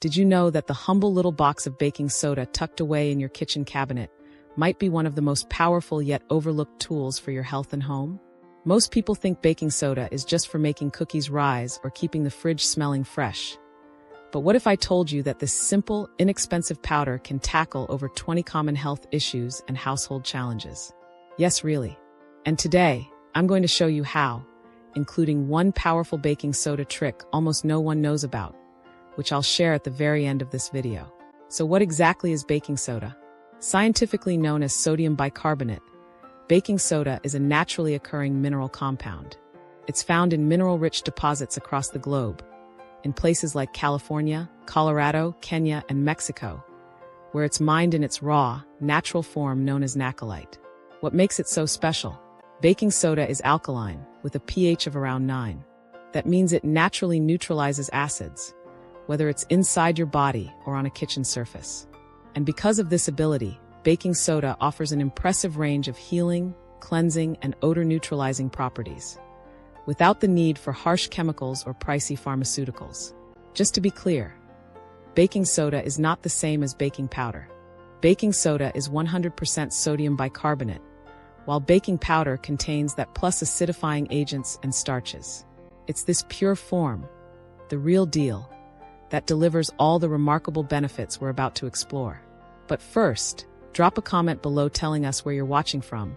Did you know that the humble little box of baking soda tucked away in your kitchen cabinet might be one of the most powerful yet overlooked tools for your health and home? Most people think baking soda is just for making cookies rise or keeping the fridge smelling fresh. But what if I told you that this simple, inexpensive powder can tackle over 20 common health issues and household challenges? Yes, really. And today, I'm going to show you how, including one powerful baking soda trick almost no one knows about, which I'll share at the very end of this video. So what exactly is baking soda? Scientifically known as sodium bicarbonate, baking soda is a naturally occurring mineral compound. It's found in mineral-rich deposits across the globe, in places like California, Colorado, Kenya, and Mexico, where it's mined in its raw, natural form known as nacolite. What makes it so special? Baking soda is alkaline, with a pH of around 9. That means it naturally neutralizes acids, whether it's inside your body or on a kitchen surface. And because of this ability, baking soda offers an impressive range of healing, cleansing, and odor-neutralizing properties, without the need for harsh chemicals or pricey pharmaceuticals. Just to be clear, baking soda is not the same as baking powder. Baking soda is 100% sodium bicarbonate, while baking powder contains that plus acidifying agents and starches. It's this pure form, the real deal, that delivers all the remarkable benefits we're about to explore. But first, drop a comment below telling us where you're watching from.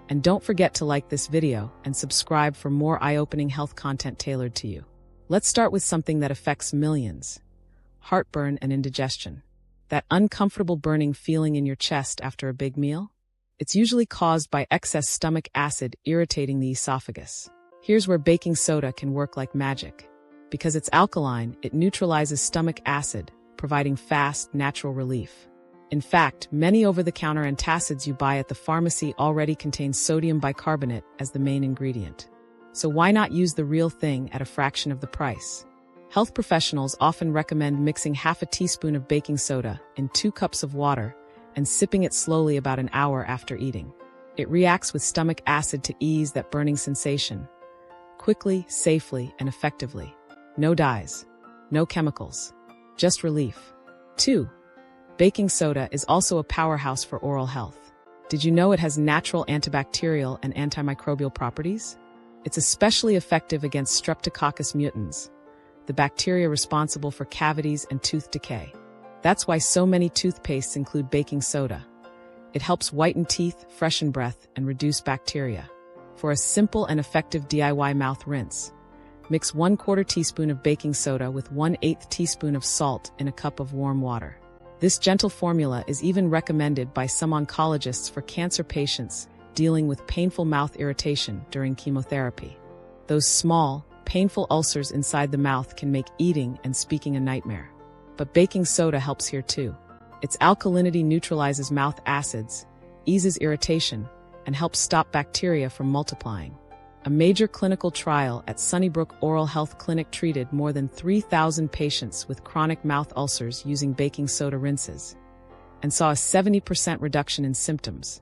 And don't forget to like this video and subscribe for more eye-opening health content tailored to you. Let's start with something that affects millions: heartburn and indigestion. That uncomfortable burning feeling in your chest after a big meal? It's usually caused by excess stomach acid irritating the esophagus. Here's where baking soda can work like magic. Because it's alkaline, it neutralizes stomach acid, providing fast, natural relief. In fact, many over-the-counter antacids you buy at the pharmacy already contain sodium bicarbonate as the main ingredient. So why not use the real thing at a fraction of the price? Health professionals often recommend mixing half a teaspoon of baking soda in 2 cups of water and sipping it slowly about an hour after eating. It reacts with stomach acid to ease that burning sensation, quickly, safely, and effectively. No dyes, no chemicals, just relief. 2. Baking soda is also a powerhouse for oral health. Did you know it has natural antibacterial and antimicrobial properties? It's especially effective against Streptococcus mutans, the bacteria responsible for cavities and tooth decay. That's why so many toothpastes include baking soda. It helps whiten teeth, freshen breath, and reduce bacteria. For a simple and effective DIY mouth rinse, mix 1/4 teaspoon of baking soda with 1/8 teaspoon of salt in a cup of warm water. This gentle formula is even recommended by some oncologists for cancer patients dealing with painful mouth irritation during chemotherapy. Those small, painful ulcers inside the mouth can make eating and speaking a nightmare. But baking soda helps here too. Its alkalinity neutralizes mouth acids, eases irritation, and helps stop bacteria from multiplying. A major clinical trial at Sunnybrook Oral Health Clinic treated more than 3,000 patients with chronic mouth ulcers using baking soda rinses, and saw a 70% reduction in symptoms,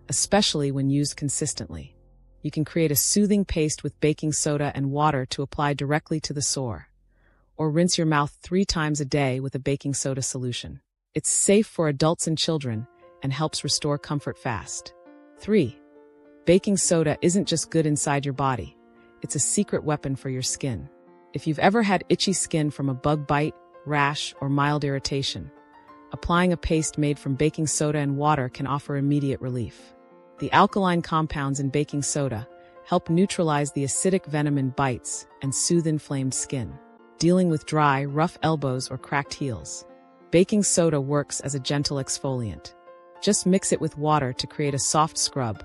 especially when used consistently. You can create a soothing paste with baking soda and water to apply directly to the sore, or rinse your mouth 3 times a day with a baking soda solution. It's safe for adults and children and helps restore comfort fast. 3. Baking soda isn't just good inside your body, it's a secret weapon for your skin. If you've ever had itchy skin from a bug bite, rash, or mild irritation, applying a paste made from baking soda and water can offer immediate relief. The alkaline compounds in baking soda help neutralize the acidic venom in bites and soothe inflamed skin, dealing with dry, rough elbows or cracked heels. Baking soda works as a gentle exfoliant. Just mix it with water to create a soft scrub,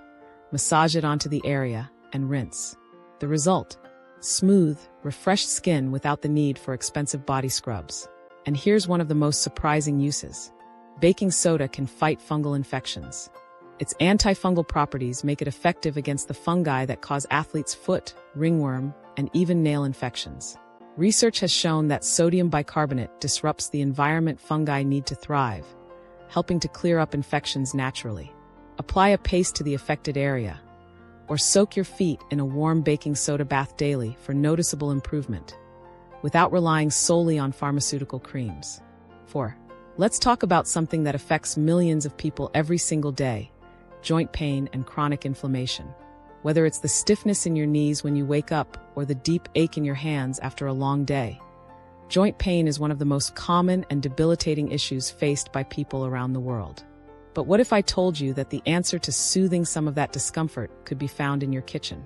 massage it onto the area, and rinse. The result? Smooth, refreshed skin without the need for expensive body scrubs. And here's one of the most surprising uses. Baking soda can fight fungal infections. Its antifungal properties make it effective against the fungi that cause athlete's foot, ringworm, and even nail infections. Research has shown that sodium bicarbonate disrupts the environment fungi need to thrive, helping to clear up infections naturally. Apply a paste to the affected area, or soak your feet in a warm baking soda bath daily for noticeable improvement, without relying solely on pharmaceutical creams. 4. Let's talk about something that affects millions of people every single day: joint pain and chronic inflammation. Whether it's the stiffness in your knees when you wake up or the deep ache in your hands after a long day, joint pain is one of the most common and debilitating issues faced by people around the world. But what if I told you that the answer to soothing some of that discomfort could be found in your kitchen?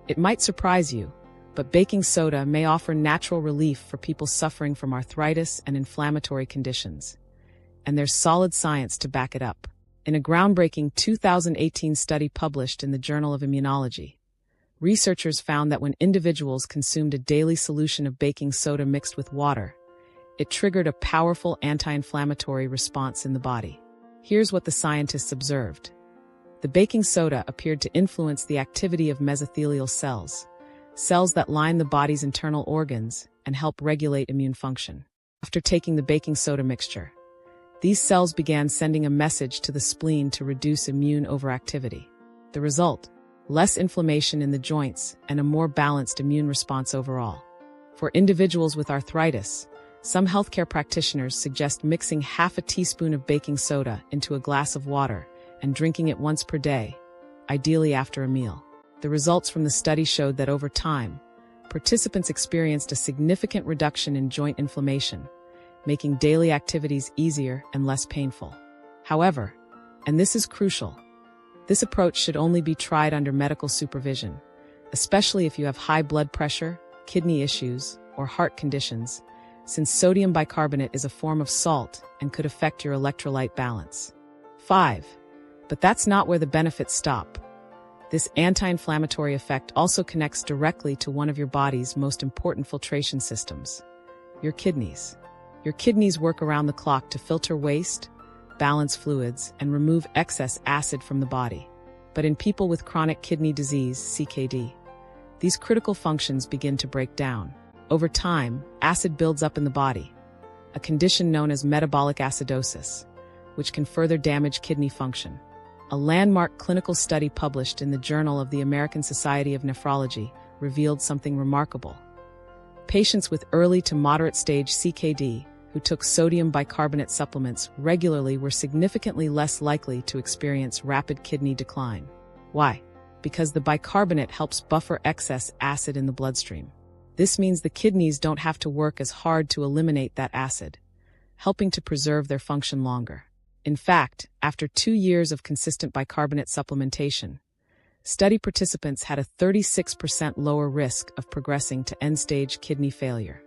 It might surprise you, but baking soda may offer natural relief for people suffering from arthritis and inflammatory conditions. And there's solid science to back it up. In a groundbreaking 2018 study published in the Journal of Immunology, researchers found that when individuals consumed a daily solution of baking soda mixed with water, it triggered a powerful anti-inflammatory response in the body. Here's what the scientists observed. The baking soda appeared to influence the activity of mesothelial cells, cells that line the body's internal organs and help regulate immune function. After taking the baking soda mixture, these cells began sending a message to the spleen to reduce immune overactivity. The result: less inflammation in the joints and a more balanced immune response overall. For individuals with arthritis, some healthcare practitioners suggest mixing half a teaspoon of baking soda into a glass of water and drinking it once per day, ideally after a meal. The results from the study showed that over time, participants experienced a significant reduction in joint inflammation, making daily activities easier and less painful. However, and this is crucial, this approach should only be tried under medical supervision, especially if you have high blood pressure, kidney issues, or heart conditions, since sodium bicarbonate is a form of salt and could affect your electrolyte balance. 5. But that's not where the benefits stop. This anti-inflammatory effect also connects directly to one of your body's most important filtration systems: your kidneys. Your kidneys work around the clock to filter waste, balance fluids, and remove excess acid from the body. But in people with chronic kidney disease, CKD, these critical functions begin to break down. Over time, acid builds up in the body, a condition known as metabolic acidosis, which can further damage kidney function. A landmark clinical study published in the Journal of the American Society of Nephrology revealed something remarkable. Patients with early to moderate stage CKD who took sodium bicarbonate supplements regularly were significantly less likely to experience rapid kidney decline. Why? Because the bicarbonate helps buffer excess acid in the bloodstream. This means the kidneys don't have to work as hard to eliminate that acid, helping to preserve their function longer. In fact, after 2 years of consistent bicarbonate supplementation, study participants had a 36% lower risk of progressing to end-stage kidney failure.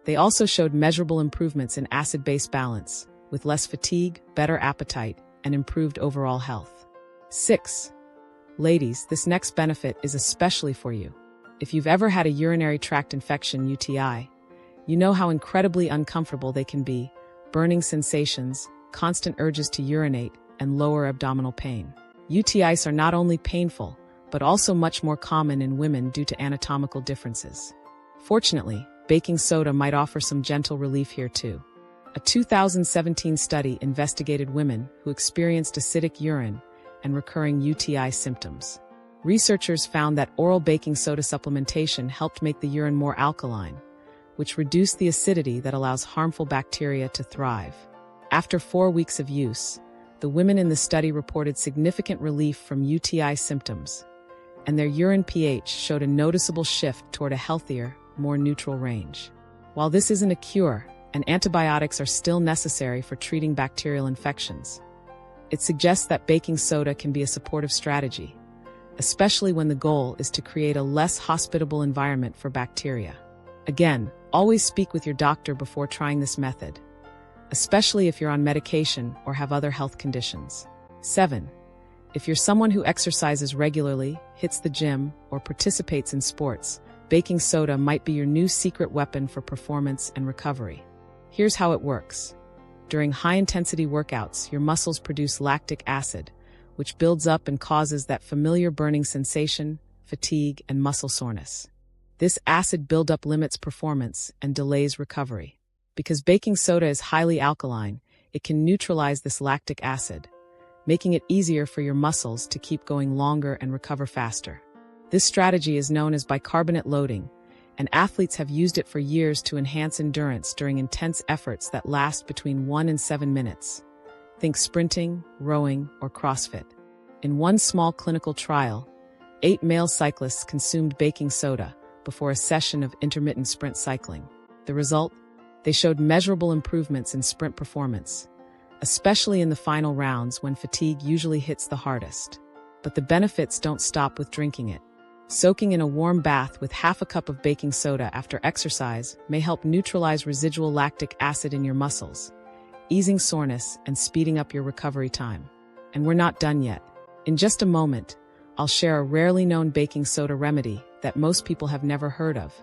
They also showed measurable improvements in acid-base balance, with less fatigue, better appetite, and improved overall health. 6. Ladies, this next benefit is especially for you. If you've ever had a urinary tract infection, UTI, you know how incredibly uncomfortable they can be: burning sensations, constant urges to urinate, and lower abdominal pain. UTIs are not only painful, but also much more common in women due to anatomical differences. Fortunately, baking soda might offer some gentle relief here too. A 2017 study investigated women who experienced acidic urine and recurring UTI symptoms. Researchers found that oral baking soda supplementation helped make the urine more alkaline, which reduced the acidity that allows harmful bacteria to thrive. After 4 weeks of use, the women in the study reported significant relief from UTI symptoms, and their urine pH showed a noticeable shift toward a healthier, more neutral range. While this isn't a cure, and antibiotics are still necessary for treating bacterial infections, it suggests that baking soda can be a supportive strategy, especially when the goal is to create a less hospitable environment for bacteria. Again, always speak with your doctor before trying this method, especially if you're on medication or have other health conditions. 7. If you're someone who exercises regularly, hits the gym, or participates in sports, baking soda might be your new secret weapon for performance and recovery. Here's how it works. During high-intensity workouts, your muscles produce lactic acid, which builds up and causes that familiar burning sensation, fatigue, and muscle soreness. This acid buildup limits performance and delays recovery. Because baking soda is highly alkaline, it can neutralize this lactic acid, making it easier for your muscles to keep going longer and recover faster. This strategy is known as bicarbonate loading, and athletes have used it for years to enhance endurance during intense efforts that last between 1 and 7 minutes. Think sprinting, rowing, or CrossFit. In one small clinical trial, 8 male cyclists consumed baking soda before a session of intermittent sprint cycling. The result? They showed measurable improvements in sprint performance, especially in the final rounds when fatigue usually hits the hardest. But the benefits don't stop with drinking it. Soaking in a warm bath with half a cup of baking soda after exercise may help neutralize residual lactic acid in your muscles, easing soreness and speeding up your recovery time. And we're not done yet. In just a moment, I'll share a rarely known baking soda remedy that most people have never heard of,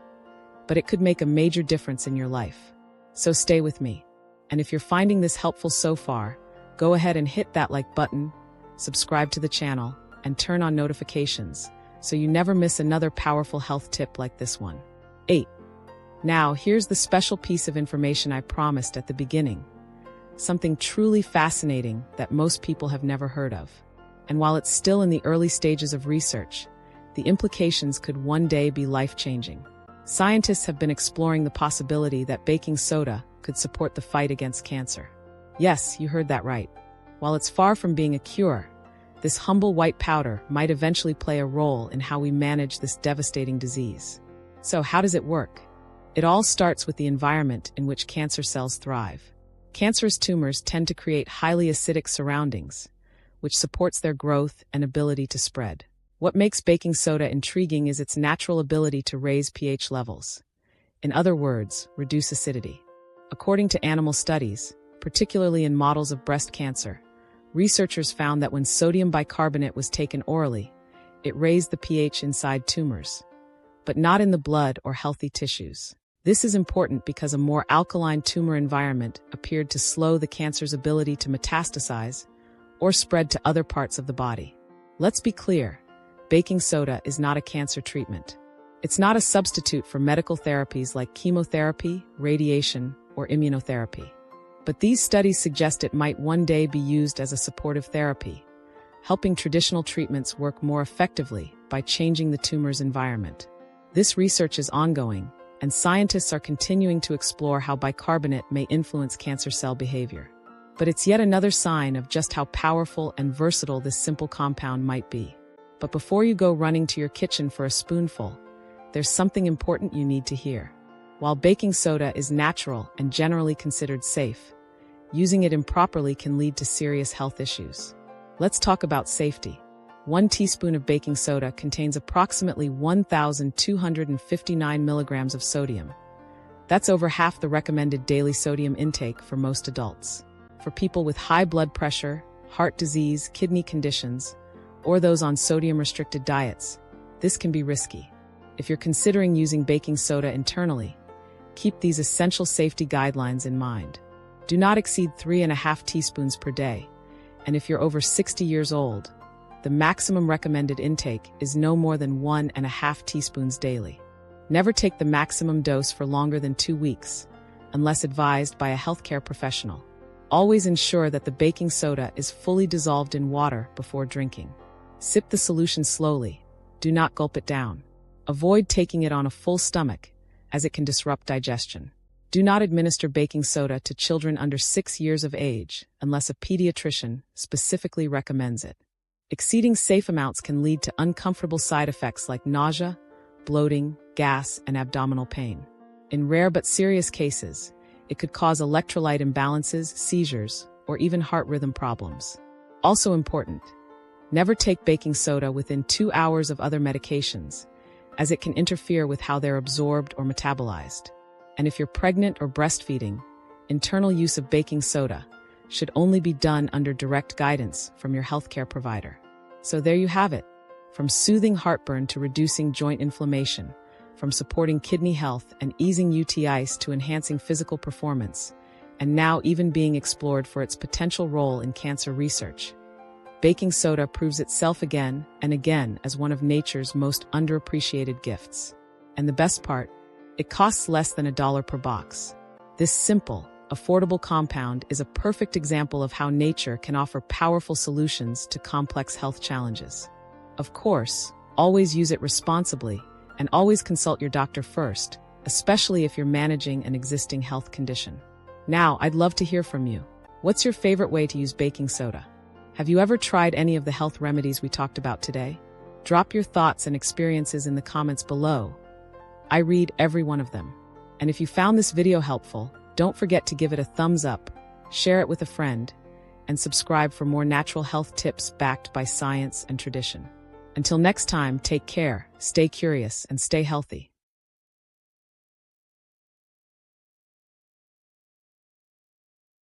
but it could make a major difference in your life. So stay with me. And if you're finding this helpful so far, go ahead and hit that like button, subscribe to the channel, and turn on notifications so you never miss another powerful health tip like this one. 8. Now, here's the special piece of information I promised at the beginning. Something truly fascinating that most people have never heard of. And while it's still in the early stages of research, the implications could one day be life-changing. Scientists have been exploring the possibility that baking soda could support the fight against cancer. Yes, you heard that right. While it's far from being a cure, this humble white powder might eventually play a role in how we manage this devastating disease. So how does it work? It all starts with the environment in which cancer cells thrive. Cancerous tumors tend to create highly acidic surroundings, which supports their growth and ability to spread. What makes baking soda intriguing is its natural ability to raise pH levels. In other words, reduce acidity. According to animal studies, particularly in models of breast cancer, researchers found that when sodium bicarbonate was taken orally, it raised the pH inside tumors, but not in the blood or healthy tissues. This is important because a more alkaline tumor environment appeared to slow the cancer's ability to metastasize or spread to other parts of the body. Let's be clear, baking soda is not a cancer treatment. It's not a substitute for medical therapies like chemotherapy, radiation, or immunotherapy. But these studies suggest it might one day be used as a supportive therapy, helping traditional treatments work more effectively by changing the tumor's environment. This research is ongoing, and scientists are continuing to explore how bicarbonate may influence cancer cell behavior. But it's yet another sign of just how powerful and versatile this simple compound might be. But before you go running to your kitchen for a spoonful, there's something important you need to hear. While baking soda is natural and generally considered safe, using it improperly can lead to serious health issues. Let's talk about safety. 1 teaspoon of baking soda contains approximately 1,259 milligrams of sodium. That's over half the recommended daily sodium intake for most adults. For people with high blood pressure, heart disease, kidney conditions, or those on sodium-restricted diets, this can be risky. If you're considering using baking soda internally, keep these essential safety guidelines in mind. Do not exceed 3.5 teaspoons per day, and if you're over 60 years old, the maximum recommended intake is no more than 1.5 teaspoons daily. Never take the maximum dose for longer than 2 weeks, unless advised by a healthcare professional. Always ensure that the baking soda is fully dissolved in water before drinking. Sip the solution slowly. Do not gulp it down. Avoid taking it on a full stomach, as it can disrupt digestion. Do not administer baking soda to children under 6 years of age unless a pediatrician specifically recommends it. Exceeding safe amounts can lead to uncomfortable side effects like nausea, bloating, gas, and abdominal pain. In rare but serious cases, it could cause electrolyte imbalances, seizures, or even heart rhythm problems. Also important, never take baking soda within 2 hours of other medications, as it can interfere with how they're absorbed or metabolized. And if you're pregnant or breastfeeding, internal use of baking soda should only be done under direct guidance from your healthcare provider. So there you have it. From soothing heartburn to reducing joint inflammation, from supporting kidney health and easing UTIs to enhancing physical performance, and now even being explored for its potential role in cancer research. Baking soda proves itself again and again as one of nature's most underappreciated gifts. And the best part, it costs less than $1 per box. This simple, affordable compound is a perfect example of how nature can offer powerful solutions to complex health challenges. Of course, always use it responsibly And always consult your doctor first, especially if you're managing an existing health condition. Now, I'd love to hear from you. What's your favorite way to use baking soda? Have you ever tried any of the health remedies we talked about today? Drop your thoughts and experiences in the comments below. I read every one of them. And if you found this video helpful, don't forget to give it a thumbs up, share it with a friend, and subscribe for more natural health tips backed by science and tradition. Until next time, take care, stay curious, and stay healthy.